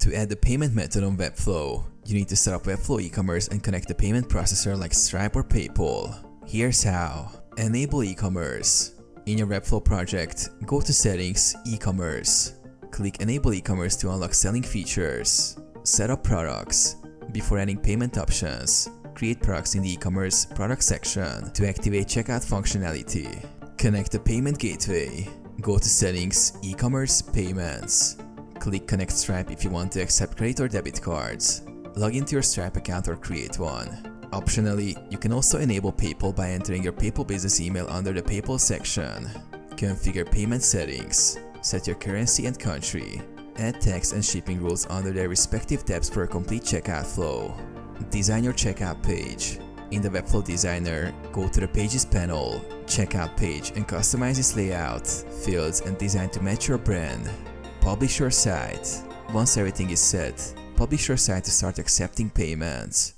To add the payment method on Webflow, you need to set up Webflow e-commerce and connect the payment processor like Stripe or PayPal. Here's how. Enable e-commerce. In your Webflow project, go to Settings, E-commerce. Click Enable e-commerce to unlock selling features. Set up products. Before adding payment options, create products in the e-commerce product section to activate checkout functionality. Connect the payment gateway. Go to Settings, E-commerce, Payments. Click Connect Stripe if you want to accept credit or debit cards. Log into your Stripe account or create one. Optionally, you can also enable PayPal by entering your PayPal business email under the PayPal section. Configure payment settings. Set your currency and country. Add tax and shipping rules under their respective tabs for a complete checkout flow. Design your checkout page. In the Webflow Designer, go to the Pages panel, Checkout page, and customize its layout, fields, and design to match your brand. Publish your site. Once everything is set, publish your site to start accepting payments.